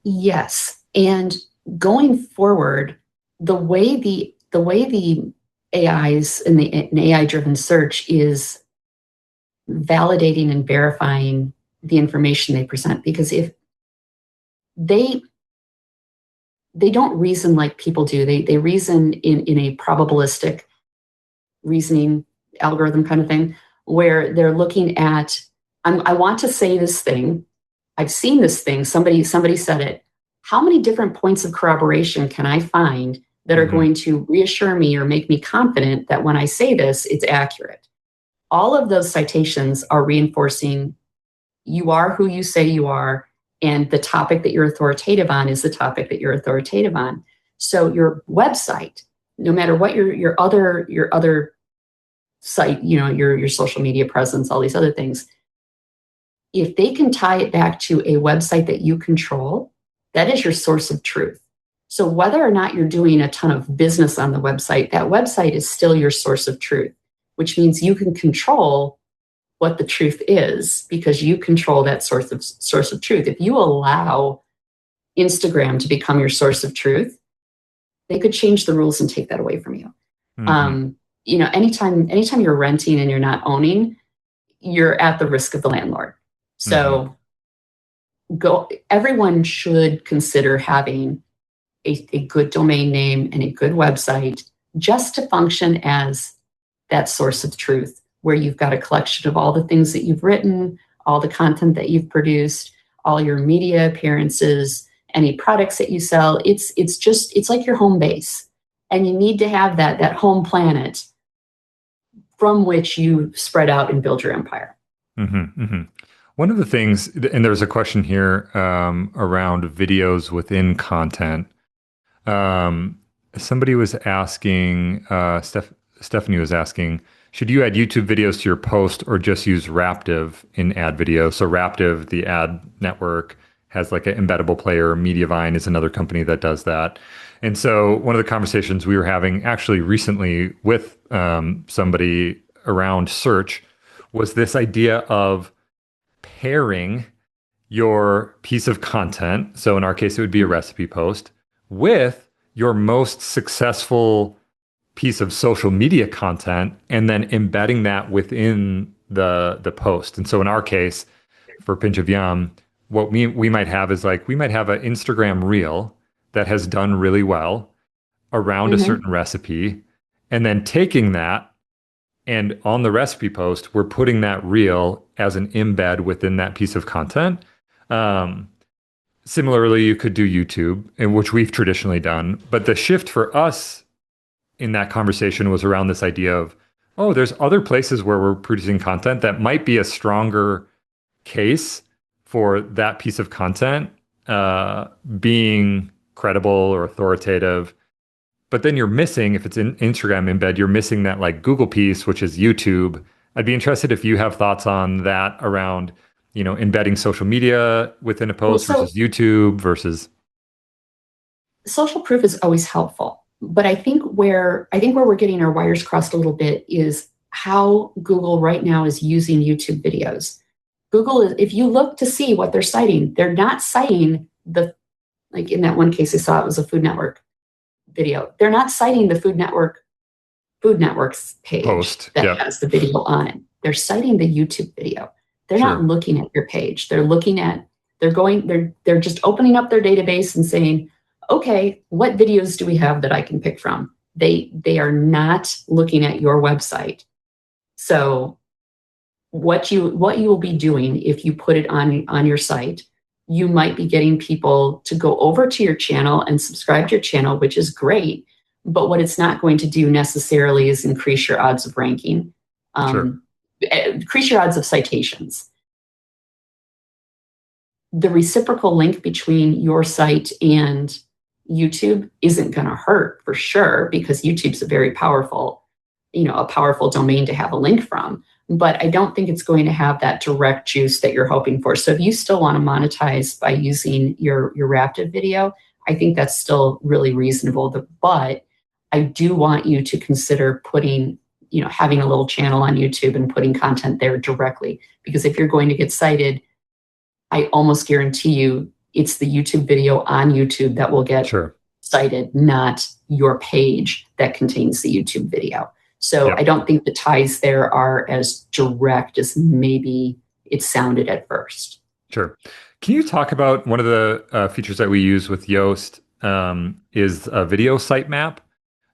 Yes. And going forward, the way the AIs and the an AI driven search is validating and verifying the information they present, because if they they don't reason like people do, they reason in a probabilistic reasoning algorithm kind of thing, where they're looking at, I want to say this thing, I've seen this thing, somebody said it. How many different points of corroboration can I find that are Hmm. going to reassure me or make me confident that when I say this, it's accurate? All of those citations are reinforcing you are who you say you are, and the topic that you're authoritative on is the topic that you're authoritative on. So your website, no matter what your other site, your social media presence, all these other things, if they can tie it back to a website that you control, that is your source of truth. So whether or not you're doing a ton of business on the website, that website is still your source of truth, which means you can control what the truth is because you control that source of truth. If you allow Instagram to become your source of truth, they could change the rules and take that away from you. Hmm. Um, anytime you're renting and you're not owning, you're at the risk of the landlord. Hmm. So everyone should consider having a good domain name and a good website just to function as that source of truth, where you've got a collection of all the things that you've written, all the content that you've produced, all your media appearances, any products that you sell. It's like your home base. And you need to have that home planet from which you spread out and build your empire. Hmm. Hmm. One of the things, and there's a question here around videos within content. Um, Somebody was asking, Stephanie was asking, should you add YouTube videos to your post or just use Raptive in ad video? So Raptive, the ad network, has like an embeddable player. Mediavine is another company that does that. And so one of the conversations we were having actually recently with somebody around search was this idea of pairing your piece of content, so in our case, it would be a recipe post, with your most successful piece of social media content, and then embedding that within the post. And so in our case, for Pinch of Yum, what we might have is like we might have an Instagram reel that has done really well around a Mm-hmm. certain recipe, and then taking that and on the recipe post, we're putting that reel as an embed within that piece of content. Um, Similarly, you could do YouTube, and which we've traditionally done. But the shift for us in that conversation was around this idea of, oh, there's other places where we're producing content that might be a stronger case for that piece of content being credible or authoritative. But then you're missing, if it's an Instagram embed, you're missing that like Google piece, which is YouTube. I'd be interested if you have thoughts on that around, embedding social media within a Well, post so versus YouTube versus. social proof is always helpful, but I think where we're getting our wires crossed a little bit is how Google right now is using YouTube videos. Google is, if you look to see what they're not citing the, like in that one case I saw, it was a Food Network video. They're not citing the Food Network's page Post. that Yep. has the video on it. They're citing the YouTube video. They're not Sure. looking at your page. They're just opening up their database and saying, okay, what videos do we have that I can pick from? They are not looking at your website. So what you will be doing if you put it on your site, you might be getting people to go over to your channel and subscribe to your channel, which is great. But what it's not going to do necessarily is increase your odds of ranking, Sure. um, increase your odds of citations. The reciprocal link between your site and YouTube isn't going to hurt for sure, because YouTube's a powerful domain to have a link from. But I don't think it's going to have that direct juice that you're hoping for. So if you still want to monetize by using your Raptive video, I think that's still really reasonable. But I do want you to consider putting having a little channel on YouTube and putting content there directly. Because if you're going to get cited, I almost guarantee you it's the YouTube video on YouTube that will get Sure. cited, not your page that contains the YouTube video. So I Yep. don't think the ties there are as direct as maybe it sounded at first. Sure. Can you talk about one of the features that we use with Yoast is a video sitemap?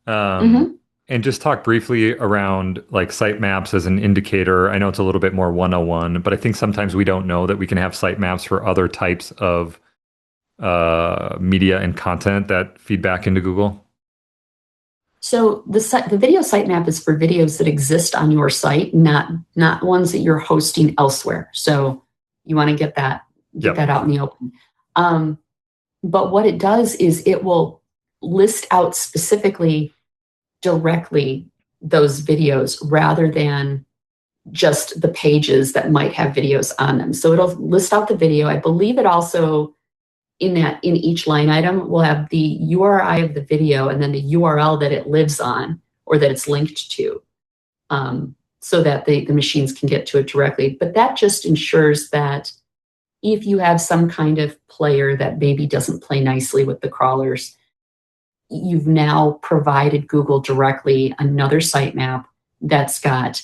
Um, Mm-hmm. and just talk briefly around like sitemaps as an indicator. I know it's a little bit more 101, but I think sometimes we don't know that we can have sitemaps for other types of media and content that feed back into Google. So the video sitemap is for videos that exist on your site, not ones that you're hosting elsewhere. So you want to get Yep. that out in the open. Um, but what it does is it will list out specifically directly those videos rather than just the pages that might have videos on them. So it'll list out the video. I believe it also in each line item will have the URI of the video and then the URL that it lives on or that it's linked to, so that the machines can get to it directly. But that just ensures that if you have some kind of player that maybe doesn't play nicely with the crawlers, you've now provided Google directly another sitemap that's got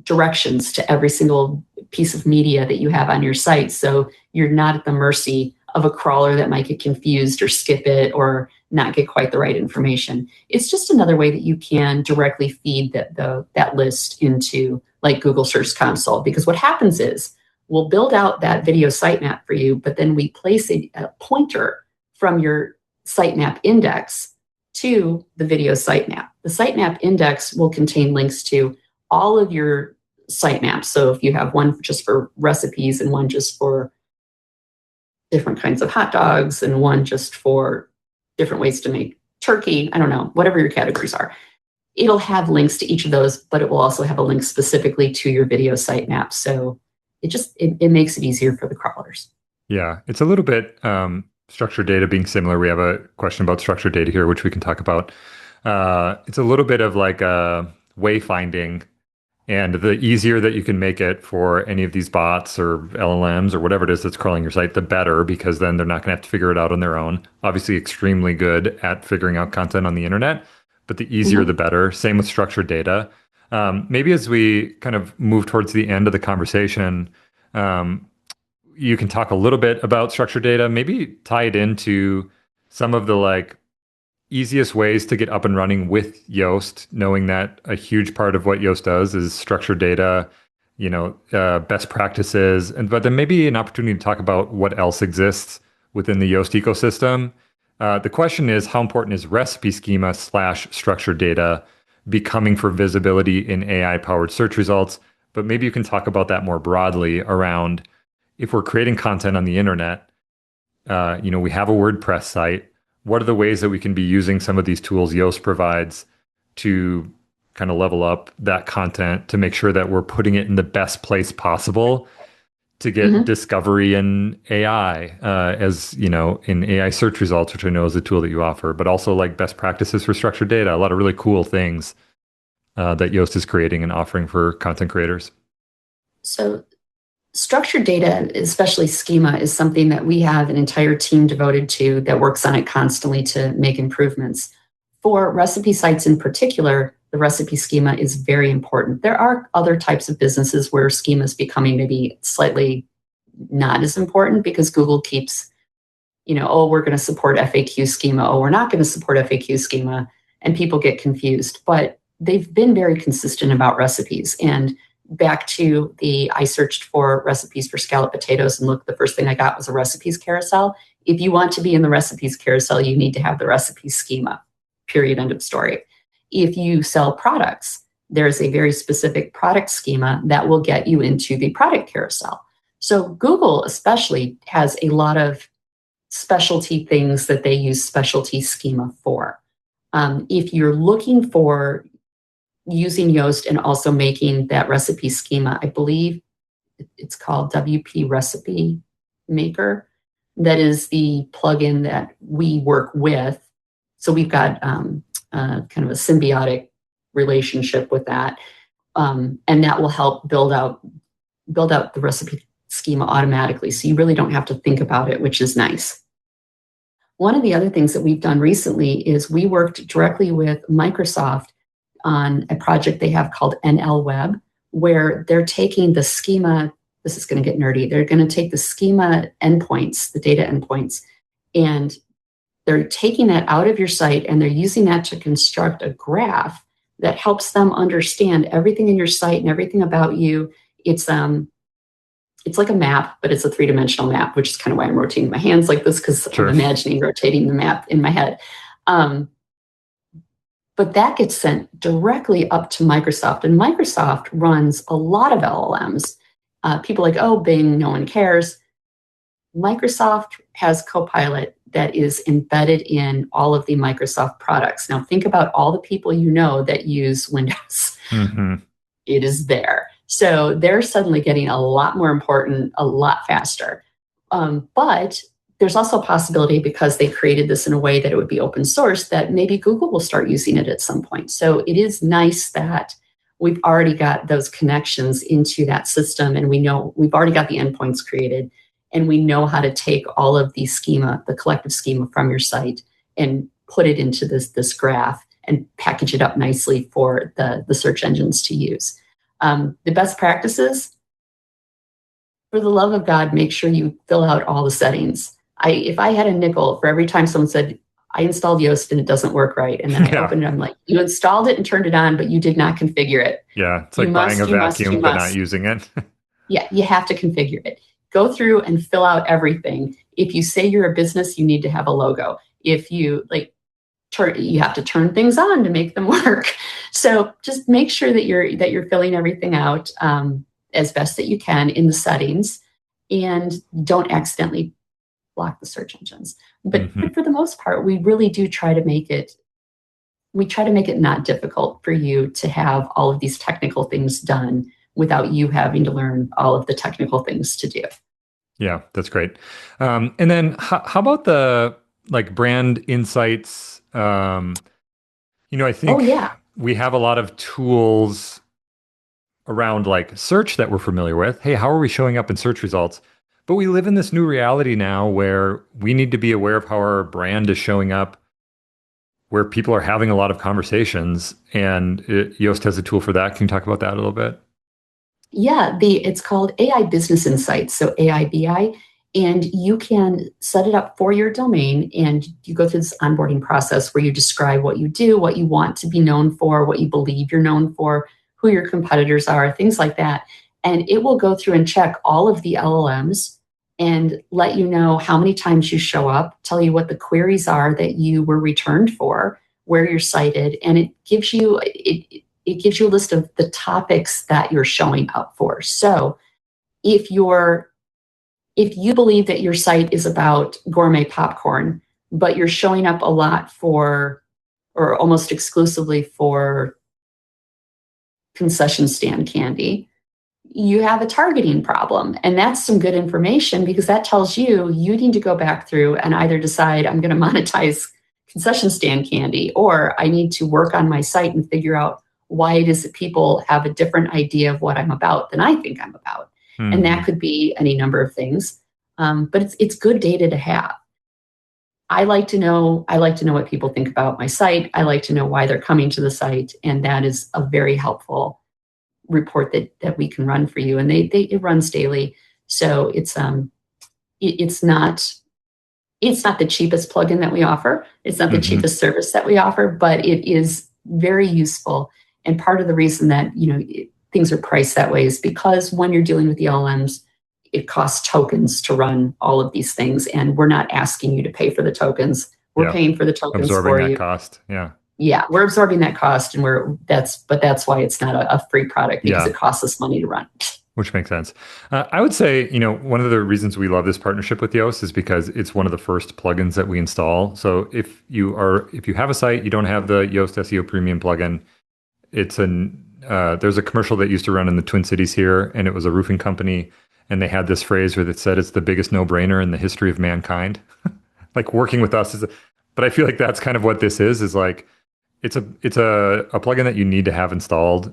directions to every single piece of media that you have on your site. So you're not at the mercy of a crawler that might get confused or skip it or not get quite the right information. It's just another way that you can directly feed that list into like Google Search Console. Because what happens is we'll build out that video sitemap for you, but then we place a pointer from your sitemap index to the video sitemap. The sitemap index will contain links to all of your sitemaps. So if you have one just for recipes and one just for different kinds of hot dogs and one just for different ways to make turkey, I don't know, whatever your categories are, it'll have links to each of those, but it will also have a link specifically to your video sitemap. So it makes it easier for the crawlers. Yeah, it's a little bit structured data being similar. We have a question about structured data here, which we can talk about. It's a little bit of like wayfinding, and the easier that you can make it for any of these bots or LLMs or whatever it is that's crawling your site, the better, because then they're not going to have to figure it out on their own. Obviously, extremely good at figuring out content on the internet, but the easier, the better. Same with structured data. Maybe as we kind of move towards the end of the conversation, you can talk a little bit about structured data, maybe tie it into some of the like easiest ways to get up and running with Yoast, knowing that a huge part of what Yoast does is structured data, best practices, but then maybe an opportunity to talk about what else exists within the Yoast ecosystem. The question is, how important is recipe schema / structured data becoming for visibility in AI-powered search results? But maybe you can talk about that more broadly around if we're creating content on the internet, we have a WordPress site. What are the ways that we can be using some of these tools Yoast provides to kind of level up that content to make sure that we're putting it in the best place possible to get discovery in AI, as in AI search results, which I know is a tool that you offer, but also like best practices for structured data, a lot of really cool things that Yoast is creating and offering for content creators. So structured data, especially schema, is something that we have an entire team devoted to that works on it constantly to make improvements. For recipe sites in particular, the recipe schema is very important. There are other types of businesses where schema is becoming maybe slightly not as important because Google keeps, we're going to support FAQ schema. Oh, we're not going to support FAQ schema. And people get confused. But they've been very consistent about recipes. And back to I searched for recipes for scalloped potatoes and look, the first thing I got was a recipes carousel. If you want to be in the recipes carousel, you need to have the recipe schema, period, end of story. If you sell products, there's a very specific product schema that will get you into the product carousel. So Google especially has a lot of specialty things that they use specialty schema for. If you're looking for using Yoast and also making that recipe schema, I believe it's called WP Recipe Maker. That is the plugin that we work with. So we've got kind of a symbiotic relationship with that. And that will help build out the recipe schema automatically. So you really don't have to think about it, which is nice. One of the other things that we've done recently is we worked directly with Microsoft on a project they have called NL Web, where they're taking the schema. This is going to get nerdy. They're going to take the schema endpoints, the data endpoints, and they're taking that out of your site and they're using that to construct a graph that helps them understand everything in your site and everything about you. It's like a map, but it's a three-dimensional map, which is kind of why I'm rotating my hands like this, because Sure. I'm imagining rotating the map in my head. But that gets sent directly up to Microsoft, and Microsoft runs a lot of LLMs. People like, oh, Bing, no one cares. Microsoft has Copilot that is embedded in all of the Microsoft products. Now, think about all the people you know that use Windows. Mm-hmm. It is there. So they're suddenly getting a lot more important, a lot faster. But there's also a possibility, because they created this in a way that it would be open source, that maybe Google will start using it at some point. So it is nice that we've already got those connections into that system, and we know we've already got the endpoints created, and we know how to take all of the schema, the collective schema from your site, and put it into this graph and package it up nicely for the search engines to use. The best practices, for the love of God, make sure you fill out all the settings. If I had a nickel for every time someone said, I installed Yoast and it doesn't work right, and then I opened it, I'm like, you installed it and turned it on, but you did not configure it. Yeah, it's like buying a vacuum but not using it. Yeah, you have to configure it. Go through and fill out everything. If you say you're a business, you need to have a logo. If you you have to turn things on to make them work. So just make sure that you're filling everything out as best that you can in the settings, and don't accidentally block the search engines. But for the most part, we really do try to make it. We try to make it not difficult for you to have all of these technical things done without you having to learn all of the technical things to do. Yeah, that's great. And then how about the brand insights? I think we have a lot of tools around search that we're familiar with. Hey, how are we showing up in search results? But we live in this new reality now where we need to be aware of how our brand is showing up, where people are having a lot of conversations, and Yoast has a tool for that. Can you talk about that a little bit? Yeah, it's called AI Business Insights, so AIBI, and you can set it up for your domain, and you go through this onboarding process where you describe what you do, what you want to be known for, what you believe you're known for, who your competitors are, things like that. And it will go through and check all of the LLMs and let you know how many times you show up, tell you what the queries are that you were returned for, where you're cited, and it gives you a list of the topics that you're showing up for. So if you believe that your site is about gourmet popcorn, but you're showing up a lot for, or almost exclusively for, concession stand candy, you have a targeting problem. And that's some good information, because that tells you need to go back through and either decide, I'm going to monetize concession stand candy, or I need to work on my site and figure out why it is that people have a different idea of what I'm about than I think I'm about. And that could be any number of things. But it's good data to have. I like to know what people think about my site. I like to know why they're coming to the site. And that is a very helpful report that we can run for you. And it runs daily. So it's not the cheapest plugin that we offer. It's not the cheapest service that we offer, but it is very useful. And part of the reason that things are priced that way is because when you're dealing with the LLMs, it costs tokens to run all of these things, and we're not asking you to pay for the tokens. We're paying for the tokens absorbing for that you. Cost. Yeah, we're absorbing that cost, and that's why it's not a free product, because it costs us money to run. Which makes sense. I would say, one of the reasons we love this partnership with Yoast is because it's one of the first plugins that we install. So if you have a site, you don't have the Yoast SEO Premium plugin, there's a commercial that used to run in the Twin Cities here, and it was a roofing company, and they had this phrase where it said it's the biggest no-brainer in the history of mankind. Working with us but I feel like that's kind of what this is it's a plugin that you need to have installed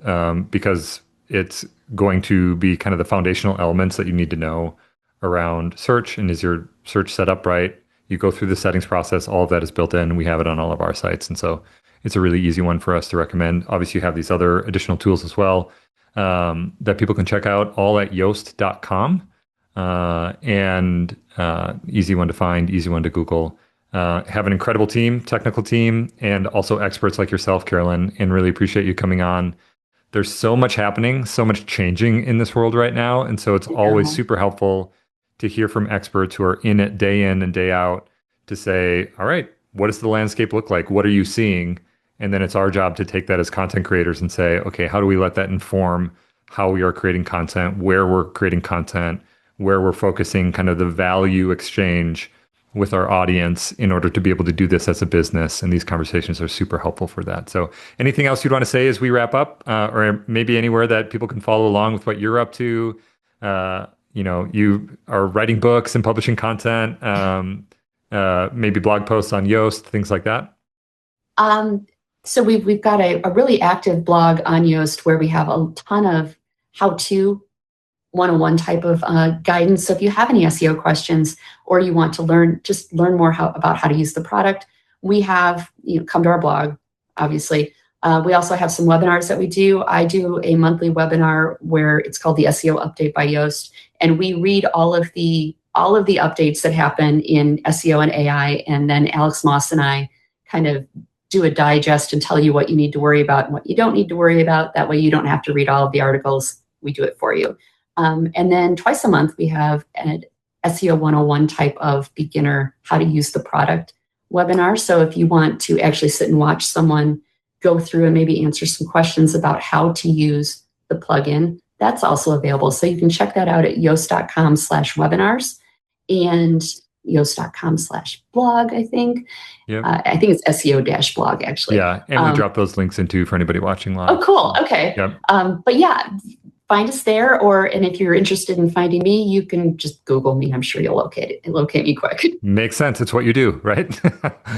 because it's going to be kind of the foundational elements that you need to know around search. And is your search set up right? You go through the settings process. All of that is built in. We have it on all of our sites, and so it's a really easy one for us to recommend. Obviously, you have these other additional tools as well that people can check out, all at yoast.com. And easy one to find, easy one to Google. Have an incredible team, technical team, and also experts like yourself, Carolyn, and really appreciate you coming on. There's so much happening, so much changing in this world right now. And so it's always Yeah. super helpful to hear from experts who are in it day in and day out to say, all right, what does the landscape look like? What are you seeing? And then it's our job to take that as content creators and say, okay, how do we let that inform how we are creating content, where we're creating content, where we're focusing kind of the value exchange with our audience in order to be able to do this as a business. And these conversations are super helpful for that. So anything else you'd want to say as we wrap up, or maybe anywhere that people can follow along with what you're up to? You are writing books and publishing content, maybe blog posts on Yoast, things like that. Um, so we've got a really active blog on Yoast where we have a ton of how-to 101 type of guidance. So if you have any SEO questions or you want to learn more about how to use the product, we have, come to our blog, obviously. We also have some webinars that we do. I do a monthly webinar where it's called the SEO Update by Yoast, and we read all of the updates that happen in SEO and AI, and then Alex Moss and I kind of do a digest and tell you what you need to worry about and what you don't need to worry about. That way you don't have to read all of the articles. We do it for you. And then twice a month, we have an SEO 101 type of beginner how to use the product webinar. So if you want to actually sit and watch someone go through and maybe answer some questions about how to use the plugin, that's also available. So you can check that out at yoast.com/webinars and yoast.com/blog, I think. Yep. I think it's SEO-blog, actually. Yeah. And we drop those links into for anybody watching live. Oh, cool. Okay. Yep. But yeah, find us there, and if you're interested in finding me, you can just Google me. I'm sure you'll locate me quick. Makes sense. It's what you do, right?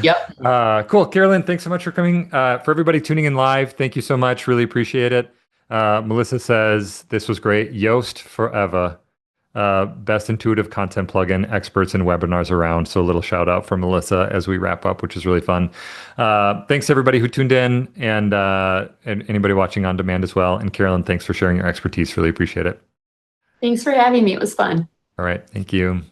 Yep. Cool. Carolyn, thanks so much for coming. For everybody tuning in live, thank you so much. Really appreciate it. Melissa says, this was great. Yoast forever. Best intuitive content plugin, experts and webinars around. So a little shout out for Melissa as we wrap up, which is really fun. Thanks to everybody who tuned in and anybody watching on demand as well. And Carolyn, thanks for sharing your expertise. Really appreciate it. Thanks for having me. It was fun. All right. Thank you.